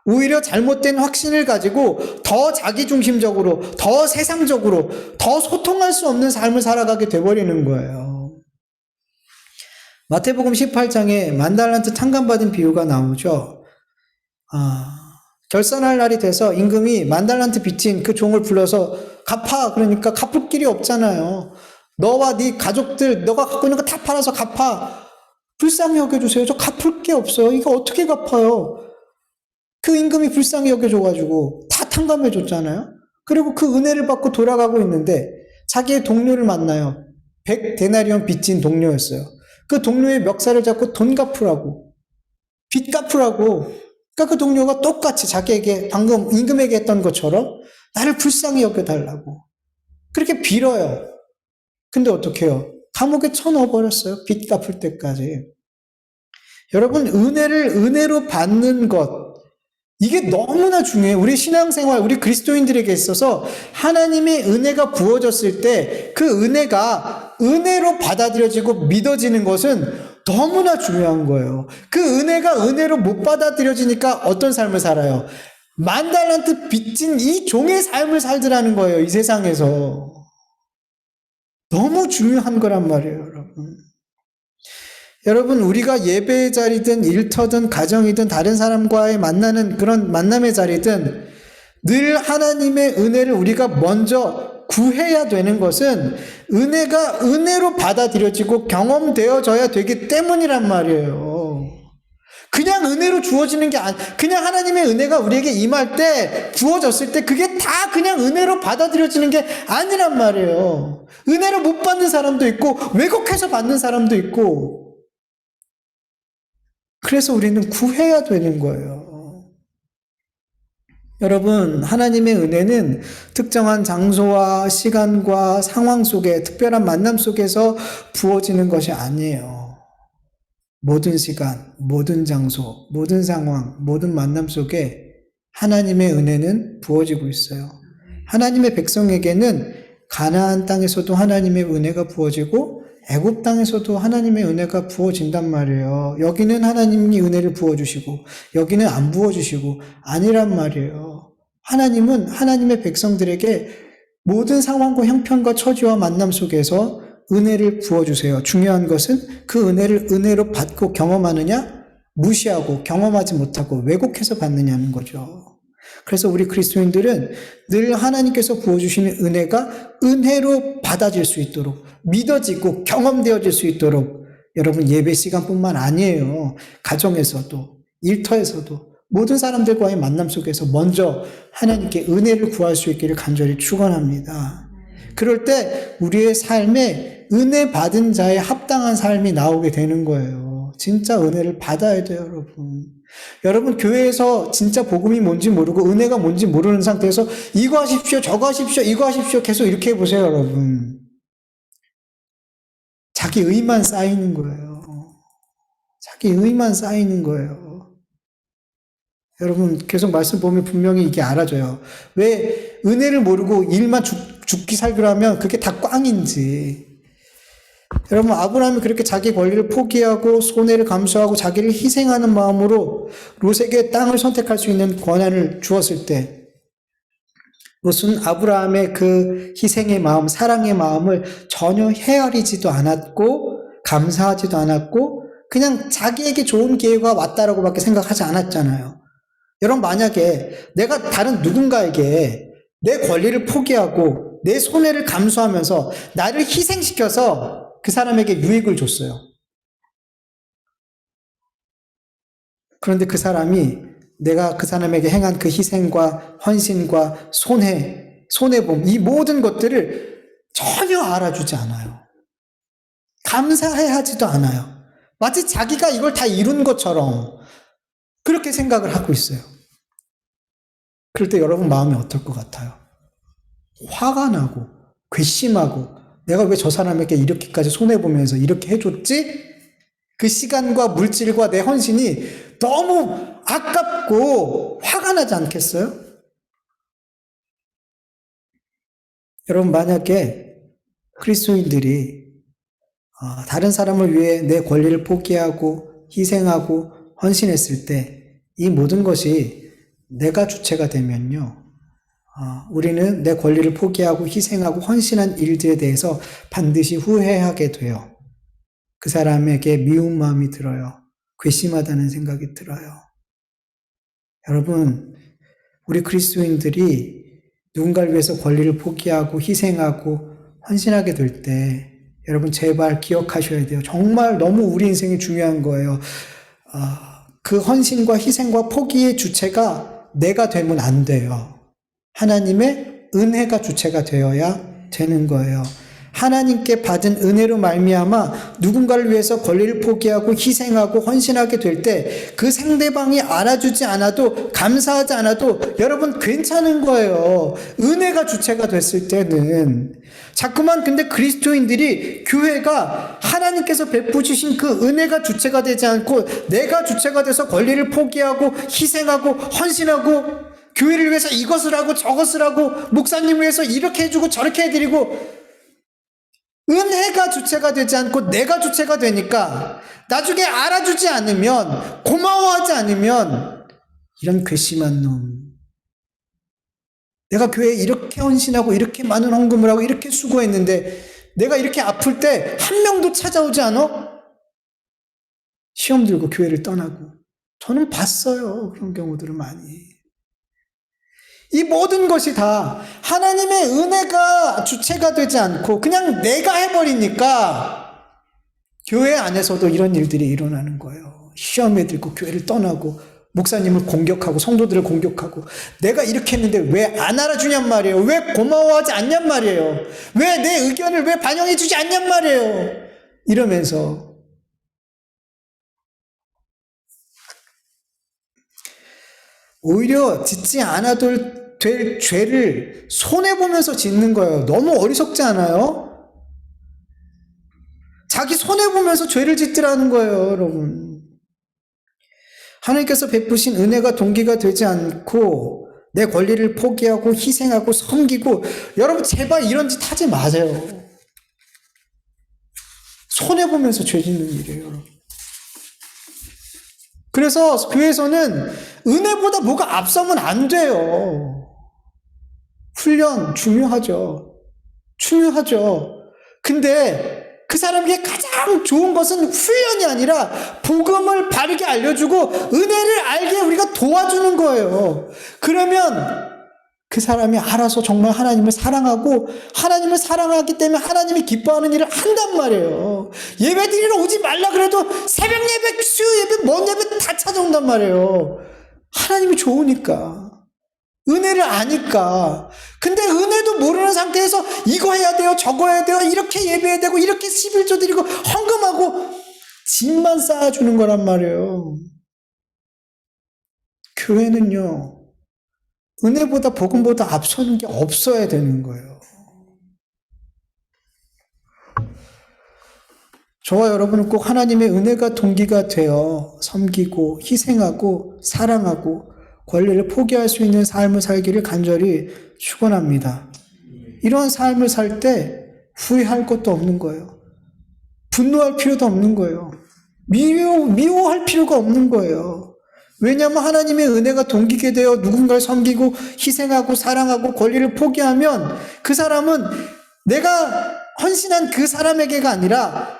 오히려 잘못된 확신을 가지고 더 자기중심적으로, 더 세상적으로, 더 소통할 수 없는 삶을 살아가게 돼버리는 거예요. 마태복음 18장에 만달란트 탕감받은 비유가 나오죠. 결산할 날이 돼서 임금이 만달란트 빚진 그 종을 불러서 갚아. 그러니까 갚을 길이 없잖아요. 너와 네 가족들, 너가 갖고 있는 거 다 팔아서 갚아. 불쌍히 여겨주세요. 저 갚을 게 없어요. 이거 어떻게 갚아요? 그 임금이 불쌍히 여겨줘가지고 다 탕감해줬잖아요. 그리고 그 은혜를 받고 돌아가고 있는데 자기의 동료를 만나요. 100데나리온 빚진 동료였어요. 그 동료의 멱살을 잡고 돈 갚으라고, 빚 갚으라고. 그러니까 그 동료가 똑같이 자기에게 방금 임금에게 했던 것처럼 나를 불쌍히 여겨달라고 그렇게 빌어요. 근데 어떻게 해요? 감옥에 쳐넣어버렸어요. 빚 갚을 때까지. 여러분, 은혜를 은혜로 받는 것, 이게 너무나 중요해요. 우리 신앙생활, 우리 그리스도인들에게 있어서 하나님의 은혜가 부어졌을 때 그 은혜가 은혜로 받아들여지고 믿어지는 것은 너무나 중요한 거예요. 그 은혜가 은혜로 못 받아들여지니까 어떤 삶을 살아요? 만달란트 빚진 이 종의 삶을 살더라는 거예요. 이 세상에서. 너무 중요한 거란 말이에요, 여러분. 여러분, 우리가 예배의 자리든 일터든 가정이든 다른 사람과의 만나는 그런 만남의 자리든 늘 하나님의 은혜를 우리가 먼저 구해야 되는 것은 은혜가 은혜로 받아들여지고 경험되어져야 되기 때문이란 말이에요. 그냥 은혜로 주어지는 게 그냥 하나님의 은혜가 우리에게 임할 때 부어졌을 때 그게 다 그냥 은혜로 받아들여지는 게 아니란 말이에요. 은혜를 못 받는 사람도 있고 왜곡해서 받는 사람도 있고, 그래서 우리는 구해야 되는 거예요. 여러분, 하나님의 은혜는 특정한 장소와 시간과 상황 속에, 특별한 만남 속에서 부어지는 것이 아니에요. 모든 시간, 모든 장소, 모든 상황, 모든 만남 속에 하나님의 은혜는 부어지고 있어요. 하나님의 백성에게는 가나안 땅에서도 하나님의 은혜가 부어지고 애굽 땅에서도 하나님의 은혜가 부어진단 말이에요. 여기는 하나님이 은혜를 부어주시고 여기는 안 부어주시고 아니란 말이에요. 하나님은 하나님의 백성들에게 모든 상황과 형편과 처지와 만남 속에서 은혜를 부어주세요. 중요한 것은 그 은혜를 은혜로 받고 경험하느냐, 무시하고 경험하지 못하고 왜곡해서 받느냐는 거죠. 그래서 우리 그리스도인들은 늘 하나님께서 부어주시는 은혜가 은혜로 받아질 수 있도록, 믿어지고 경험되어질 수 있도록 여러분 예배 시간뿐만 아니에요. 가정에서도, 일터에서도 모든 사람들과의 만남 속에서 먼저 하나님께 은혜를 구할 수 있기를 간절히 축원합니다. 그럴 때 우리의 삶에 은혜 받은 자의 합당한 삶이 나오게 되는 거예요. 진짜 은혜를 받아야 돼요, 여러분. 여러분 교회에서 진짜 복음이 뭔지 모르고 은혜가 뭔지 모르는 상태에서 이거 하십시오, 저거 하십시오, 이거 하십시오 계속 이렇게 해보세요, 여러분. 자기 의만 쌓이는 거예요. 자기 의만 쌓이는 거예요. 여러분 계속 말씀 보면 분명히 이게 알아져요. 왜 은혜를 모르고 일만 죽기 살기로 하면 그게 다 꽝인지. 여러분 아브라함이 그렇게 자기 권리를 포기하고 손해를 감수하고 자기를 희생하는 마음으로 롯에게 땅을 선택할 수 있는 권한을 주었을 때 롯은 아브라함의 그 희생의 마음, 사랑의 마음을 전혀 헤아리지도 않았고 감사하지도 않았고 그냥 자기에게 좋은 기회가 왔다라고밖에 생각하지 않았잖아요. 여러분 만약에 내가 다른 누군가에게 내 권리를 포기하고 내 손해를 감수하면서 나를 희생시켜서 그 사람에게 유익을 줬어요. 그런데 그 사람이 내가 그 사람에게 행한 그 희생과 헌신과 손해봄 이 모든 것들을 전혀 알아주지 않아요. 감사해하지도 않아요. 마치 자기가 이걸 다 이룬 것처럼 그렇게 생각을 하고 있어요. 그럴 때 여러분 마음이 어떨 것 같아요? 화가 나고 괘씸하고 내가 왜 저 사람에게 이렇게까지 손해보면서 이렇게 해줬지? 그 시간과 물질과 내 헌신이 너무 아깝고 화가 나지 않겠어요? 여러분 만약에 그리스도인들이 다른 사람을 위해 내 권리를 포기하고 희생하고 헌신했을 때 이 모든 것이 내가 주체가 되면요. 우리는 내 권리를 포기하고 희생하고 헌신한 일들에 대해서 반드시 후회하게 돼요. 그 사람에게 미운 마음이 들어요. 괘씸하다는 생각이 들어요. 여러분, 우리 그리스도인들이 누군가를 위해서 권리를 포기하고 희생하고 헌신하게 될 때 여러분 제발 기억하셔야 돼요. 정말 너무 우리 인생이 중요한 거예요. 그 헌신과 희생과 포기의 주체가 내가 되면 안 돼요. 하나님의 은혜가 주체가 되어야 되는 거예요. 하나님께 받은 은혜로 말미암아 누군가를 위해서 권리를 포기하고 희생하고 헌신하게 될 때 그 상대방이 알아주지 않아도 감사하지 않아도 여러분 괜찮은 거예요. 은혜가 주체가 됐을 때는. 자꾸만 근데 그리스도인들이 교회가 하나님께서 베푸주신 그 은혜가 주체가 되지 않고 내가 주체가 돼서 권리를 포기하고 희생하고 헌신하고 교회를 위해서 이것을 하고 저것을 하고 목사님을 위해서 이렇게 해주고 저렇게 해드리고 은혜가 주체가 되지 않고 내가 주체가 되니까 나중에 알아주지 않으면 고마워하지 않으면 이런 괘씸한 놈 내가 교회에 이렇게 헌신하고 이렇게 많은 헌금을 하고 이렇게 수고했는데 내가 이렇게 아플 때 한 명도 찾아오지 않아? 시험 들고 교회를 떠나고 저는 봤어요. 그런 경우들을 많이. 이 모든 것이 다 하나님의 은혜가 주체가 되지 않고 그냥 내가 해버리니까 교회 안에서도 이런 일들이 일어나는 거예요. 시험에 들고 교회를 떠나고 목사님을 공격하고 성도들을 공격하고 내가 이렇게 했는데 왜 안 알아주냔 말이에요. 왜 고마워하지 않냔 말이에요. 왜 내 의견을 왜 반영해 주지 않냔 말이에요. 이러면서 오히려 짓지 않아도 될 죄를 손해보면서 짓는 거예요. 너무 어리석지 않아요? 자기 손해보면서 죄를 짓더라는 거예요, 여러분. 하나님께서 베푸신 은혜가 동기가 되지 않고 내 권리를 포기하고 희생하고 섬기고 여러분 제발 이런 짓 하지 마세요. 손해보면서 죄 짓는 일이에요, 여러분. 그래서 교회에서는 은혜보다 뭐가 앞서면 안 돼요. 훈련 중요하죠. 중요하죠. 근데 그 사람에게 가장 좋은 것은 훈련이 아니라 복음을 바르게 알려주고 은혜를 알게 우리가 도와주는 거예요. 그러면 그 사람이 알아서 정말 하나님을 사랑하고 하나님을 사랑하기 때문에 하나님이 기뻐하는 일을 한단 말이에요. 예배 드리러 오지 말라 그래도 새벽 예배, 수요 예배, 먼 예배 다 찾아온단 말이에요. 하나님이 좋으니까. 은혜를 아니까. 근데 은혜도 모르는 상태에서 이거 해야 돼요, 저거 해야 돼요, 이렇게 예배해야 되고, 이렇게 11조 드리고, 헌금하고, 짐만 쌓아주는 거란 말이에요. 교회는요, 은혜보다 복음보다 앞서는 게 없어야 되는 거예요. 저와 여러분은 꼭 하나님의 은혜가 동기가 되어 섬기고, 희생하고, 사랑하고, 권리를 포기할 수 있는 삶을 살기를 간절히 축원합니다. 이런 삶을 살 때 후회할 것도 없는 거예요. 분노할 필요도 없는 거예요. 미워할 필요가 없는 거예요. 왜냐하면 하나님의 은혜가 동기게 되어 누군가를 섬기고 희생하고 사랑하고 권리를 포기하면 그 사람은 내가 헌신한 그 사람에게가 아니라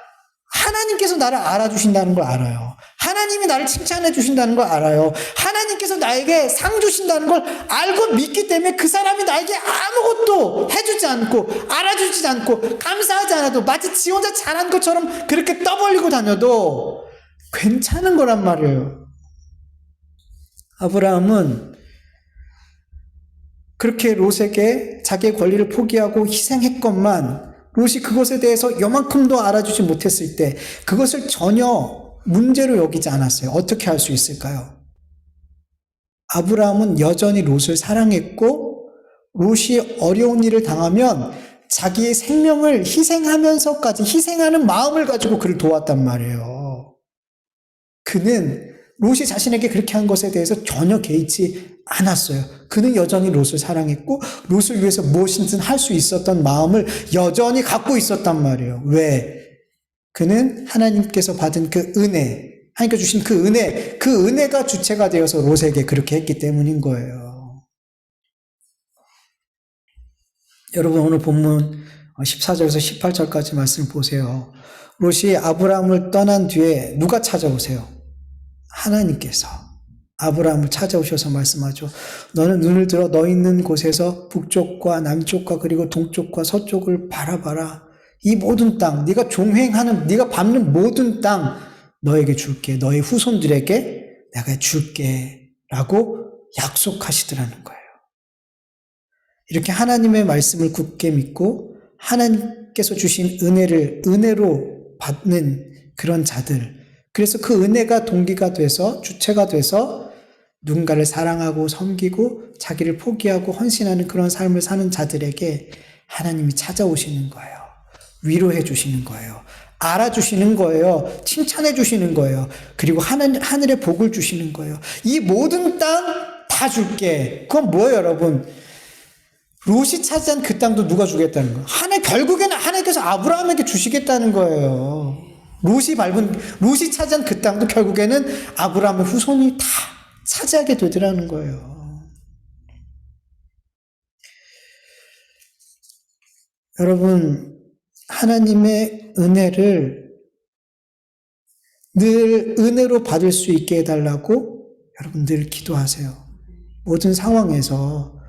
하나님께서 나를 알아주신다는 걸 알아요. 하나님이 나를 칭찬해 주신다는 걸 알아요. 하나님께서 나에게 상 주신다는 걸 알고 믿기 때문에 그 사람이 나에게 아무것도 해주지 않고 알아주지 않고 감사하지 않아도 마치 지 혼자 잘한 것처럼 그렇게 떠벌리고 다녀도 괜찮은 거란 말이에요. 아브라함은 그렇게 롯에게 자기의 권리를 포기하고 희생했건만 롯이 그것에 대해서 요만큼도 알아주지 못했을 때 그것을 전혀 문제로 여기지 않았어요. 어떻게 할 수 있을까요? 아브라함은 여전히 롯을 사랑했고 롯이 어려운 일을 당하면 자기의 생명을 희생하면서까지 희생하는 마음을 가지고 그를 도왔단 말이에요. 그는 롯이 자신에게 그렇게 한 것에 대해서 전혀 개의치 않았어요. 그는 여전히 롯을 사랑했고 롯을 위해서 무엇이든 할 수 있었던 마음을 여전히 갖고 있었단 말이에요. 왜? 그는 하나님께서 받은 그 은혜, 하나님께서 주신 그 은혜가 주체가 되어서 롯에게 그렇게 했기 때문인 거예요. 여러분 오늘 본문 14절에서 18절까지 말씀 보세요. 롯이 아브라함을 떠난 뒤에 누가 찾아오세요? 하나님께서 아브라함을 찾아오셔서 말씀하죠. 너는 눈을 들어 너 있는 곳에서 북쪽과 남쪽과 그리고 동쪽과 서쪽을 바라봐라. 이 모든 땅, 네가 종행하는, 네가 밟는 모든 땅 너에게 줄게. 너의 후손들에게 내가 줄게. 라고 약속하시더라는 거예요. 이렇게 하나님의 말씀을 굳게 믿고 하나님께서 주신 은혜를 은혜로 받는 그런 자들. 그래서 그 은혜가 동기가 돼서 주체가 돼서 누군가를 사랑하고 섬기고 자기를 포기하고 헌신하는 그런 삶을 사는 자들에게 하나님이 찾아오시는 거예요. 위로해 주시는 거예요. 알아주시는 거예요. 칭찬해 주시는 거예요. 그리고 하늘의 복을 주시는 거예요. 이 모든 땅 다 줄게. 그건 뭐예요, 여러분? 롯이 차지한 그 땅도 누가 주겠다는 거예요? 결국에는 하나님께서 아브라함에게 주시겠다는 거예요. 롯이 차지한 그 땅도 결국에는 아브라함의 후손이 다 차지하게 되더라는 거예요. 여러분, 하나님의 은혜를 늘 은혜로 받을 수 있게 해달라고 여러분 늘 기도하세요. 모든 상황에서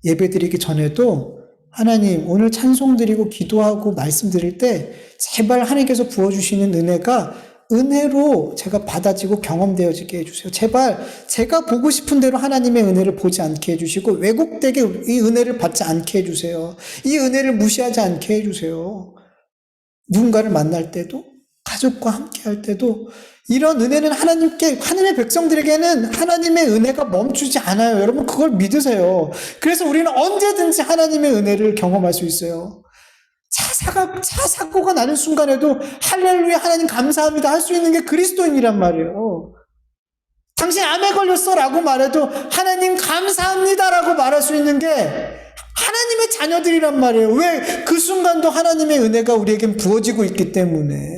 예배드리기 전에도 하나님 오늘 찬송 드리고 기도하고 말씀 드릴 때 제발 하나님께서 부어주시는 은혜가 은혜로 제가 받아지고 경험되어지게 해주세요. 제발 제가 보고 싶은 대로 하나님의 은혜를 보지 않게 해주시고 왜곡되게 이 은혜를 받지 않게 해주세요. 이 은혜를 무시하지 않게 해주세요. 누군가를 만날 때도 가족과 함께 할 때도 이런 은혜는 하나님의 백성들에게는 하나님의 은혜가 멈추지 않아요. 여러분 그걸 믿으세요. 그래서 우리는 언제든지 하나님의 은혜를 경험할 수 있어요. 차 사고가 나는 순간에도 할렐루야 하나님 감사합니다 할 수 있는 게 그리스도인이란 말이에요. 당신 암에 걸렸어 라고 말해도 하나님 감사합니다 라고 말할 수 있는 게 하나님의 자녀들이란 말이에요. 왜? 그 순간도 하나님의 은혜가 우리에겐 부어지고 있기 때문에.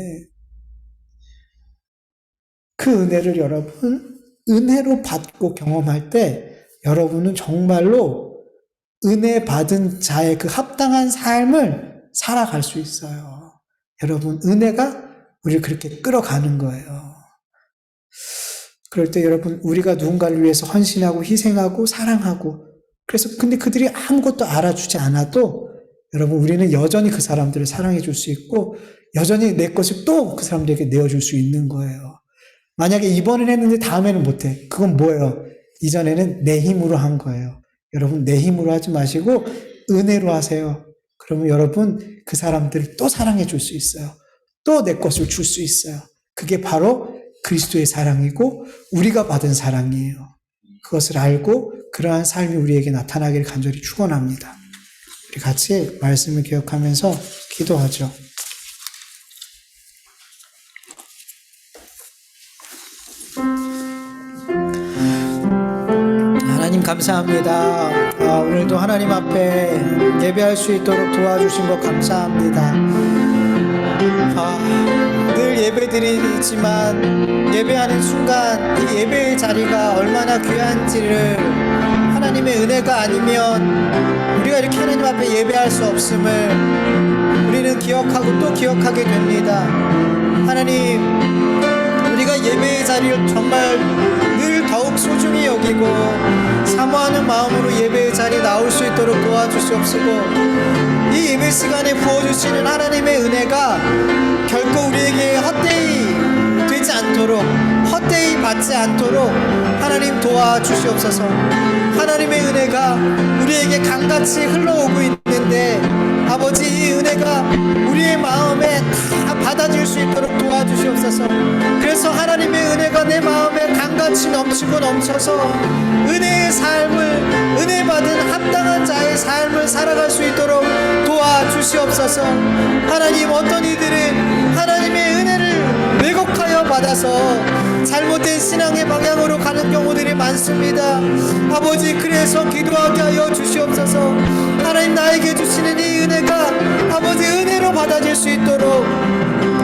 그 은혜를 여러분 은혜로 받고 경험할 때 여러분은 정말로 은혜 받은 자의 그 합당한 삶을 살아갈 수 있어요. 여러분, 은혜가 우리를 그렇게 끌어가는 거예요. 그럴 때 여러분, 우리가 누군가를 위해서 헌신하고 희생하고 사랑하고, 그래서 근데 그들이 아무것도 알아주지 않아도 여러분, 우리는 여전히 그 사람들을 사랑해 줄 수 있고 여전히 내 것을 또 그 사람들에게 내어줄 수 있는 거예요. 만약에 이번엔 했는데 다음에는 못해. 그건 뭐예요? 이전에는 내 힘으로 한 거예요. 여러분, 내 힘으로 하지 마시고 은혜로 하세요. 그러면 여러분, 그 사람들을 또 사랑해 줄 수 있어요. 또 내 것을 줄 수 있어요. 그게 바로 그리스도의 사랑이고 우리가 받은 사랑이에요. 그것을 알고 그러한 삶이 우리에게 나타나기를 간절히 축원합니다. 우리 같이 말씀을 기억하면서 기도하죠. 하나님 감사합니다. 오늘도 하나님 앞에 예배할 수 있도록 도와주신 것 감사합니다. 늘 예배드리지만 예배하는 순간 이 예배의 자리가 얼마나 귀한지를 하나님의 은혜가 아니면 우리가 이렇게 하나님 앞에 예배할 수 없음을 우리는 기억하고 또 기억하게 됩니다. 하나님, 우리가 예배의 자리를 정말 늘 더욱 소중히 여기고 사모하는 마음으로 예배의 자리에 나올 수 있도록 도와주시옵시고, 이 예배 시간에 부어주시는 하나님의 은혜가 결코 우리에게 헛되이 되지 않도록, 헛되이 받지 않도록 하나님 도와주시옵소서. 하나님의 은혜가 우리에게 강같이 흘러오고 있는데 아버지, 이 은혜가 우리의 마음에 다 받아질 수 있도록 도와주시옵소서. 그래서 하나님의 은혜가 내 마음에 강같이 넘치고 넘쳐서 은혜의 삶을, 은혜 받은 합당한 자의 삶을 살아갈 수 있도록 도와주시옵소서. 하나님, 어떤 이들은 하나님의 은혜를 왜곡하여 받아서 잘못된 신앙의 방향으로 가는 경우들이 많습니다. 아버지, 그래서 기도하게 하여 주시옵소서. 하나님, 나에게 주시는 이 은혜가 아버지 은혜로 받아질 수 있도록,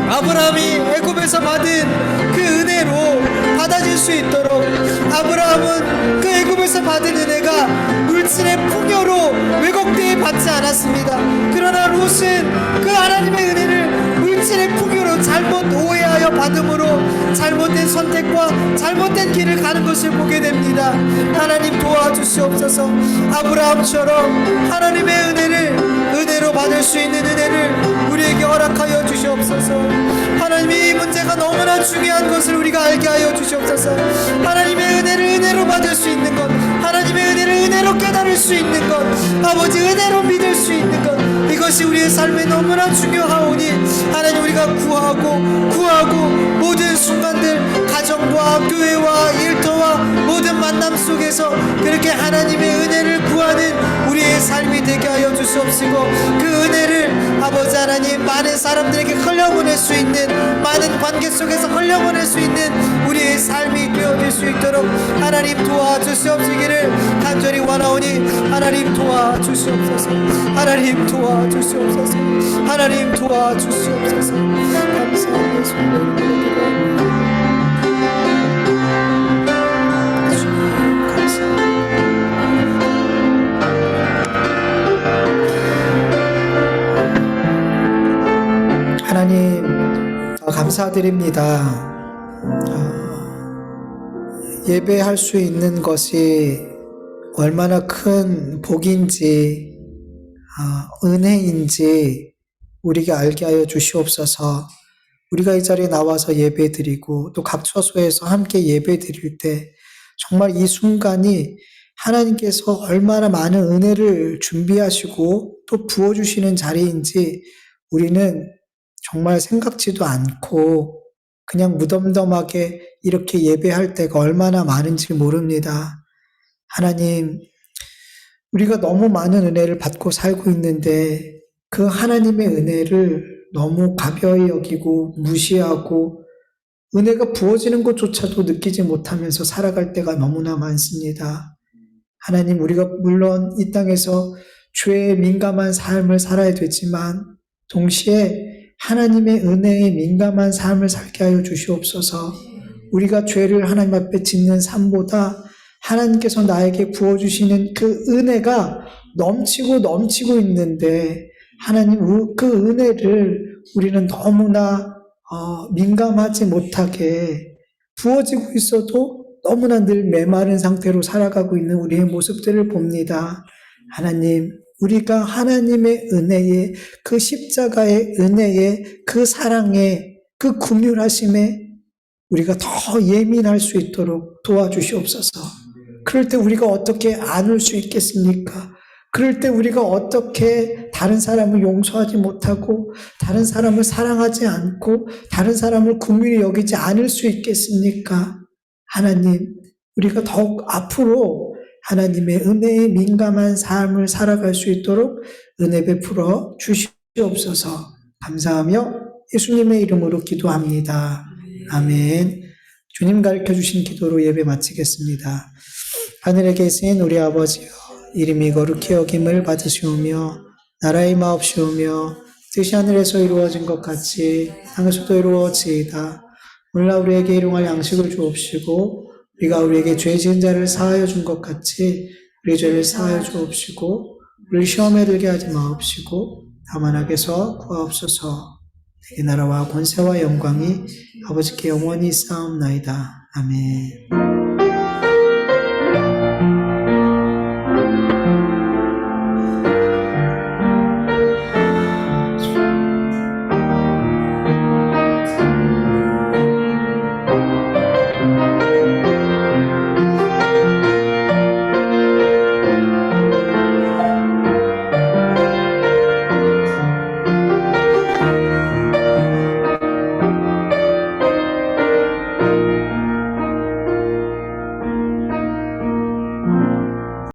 아브라함이 애굽에서 받은 그 은혜로 받아질 수 있도록, 아브라함은 그 애굽에서 받은 은혜가 물질의 풍요로 왜곡되어 받지 않았습니다. 그러나 롯은 그 하나님의 은혜를 물질의 풍요로 잘못 오해하여 받음으로 잘못된 선택과 잘못된 길을 가는 것을 보게 됩니다. 하나님, 도와주시옵소서. 아브라함처럼 하나님의 은혜로 받을 수 있는 은혜를 우리에게 허락하여 주시옵소서. 하나님, 이 문제가 너무나 중요한 것을 우리가 알게 하여 주시옵소서. 하나님의 은혜를 은혜로 받을 수 있는 것, 하나님의 은혜를 은혜로 깨달을 수 있는 것, 아버지 은혜로 믿을 수 있는 것, 이것이 우리의 삶에 너무나 중요하오니 하나님, 우리가 구하고 모든 순간들, 가정과 교회와 일터와 모든 만남 속에서 그렇게 하나님의 은혜를 구하는 우리의 삶이 되게 하여 주시옵시고, 그 은혜를 아버지 하나님, 많은 사람들에게 흘려보낼 수 있는, 많은 관계 속에서 흘려보낼 수 있는 우리의 삶이 되어질 수 있도록 하나님 도와주시옵시기를 간절히 원하오니 하나님 도와주시옵소서. 하나님 도와주시옵소서. 하나님 도와주시옵소서. 감사합니다. 하나님, 감사드립니다. 예배할 수 있는 것이 얼마나 큰 복인지, 은혜인지 우리에게 알게 하여 주시옵소서. 우리가 이 자리에 나와서 예배드리고 또 각 처소에서 함께 예배드릴 때 정말 이 순간이 하나님께서 얼마나 많은 은혜를 준비하시고 또 부어주시는 자리인지 우리는 정말 생각지도 않고 그냥 무덤덤하게 이렇게 예배할 때가 얼마나 많은지 모릅니다. 하나님, 우리가 너무 많은 은혜를 받고 살고 있는데 그 하나님의 은혜를 너무 가벼이 여기고 무시하고 은혜가 부어지는 것조차도 느끼지 못하면서 살아갈 때가 너무나 많습니다. 하나님, 우리가 물론 이 땅에서 죄에 민감한 삶을 살아야 되지만 동시에 하나님의 은혜에 민감한 삶을 살게 하여 주시옵소서. 우리가 죄를 하나님 앞에 짓는 삶보다 하나님께서 나에게 부어주시는 그 은혜가 넘치고 넘치고 있는데 하나님 그 은혜를 우리는 너무나 민감하지 못하게 부어지고 있어도 너무나 늘 메마른 상태로 살아가고 있는 우리의 모습들을 봅니다. 하나님, 우리가 하나님의 은혜에, 그 십자가의 은혜에, 그 사랑에, 그 긍휼하심에 우리가 더 예민할 수 있도록 도와주시옵소서. 그럴 때 우리가 어떻게 안을 수 있겠습니까? 그럴 때 우리가 어떻게 다른 사람을 용서하지 못하고 다른 사람을 사랑하지 않고 다른 사람을 긍휼히 여기지 않을 수 있겠습니까? 하나님, 우리가 더욱 앞으로 하나님의 은혜에 민감한 삶을 살아갈 수 있도록 은혜 베풀어 주시옵소서. 감사하며 예수님의 이름으로 기도합니다. 아멘. 주님 가르쳐 주신 기도로 예배 마치겠습니다. 하늘에 계신 우리 아버지여, 이름이 거룩히 여김을 받으시오며 나라의 마옵시오며 뜻이 하늘에서 이루어진 것 같이 땅에서도 이루어지이다. 오늘날 우리에게 일용할 양식을 주옵시고 우리가 우리에게 죄 지은 자를 사하여 준 것 같이 우리 죄를 사하여 주옵시고 우리 시험에 들게 하지 마옵시고 다만 악에서 구하옵소서. 이 나라와 권세와 영광이 아버지께 영원히 쌓옵나이다. 아멘.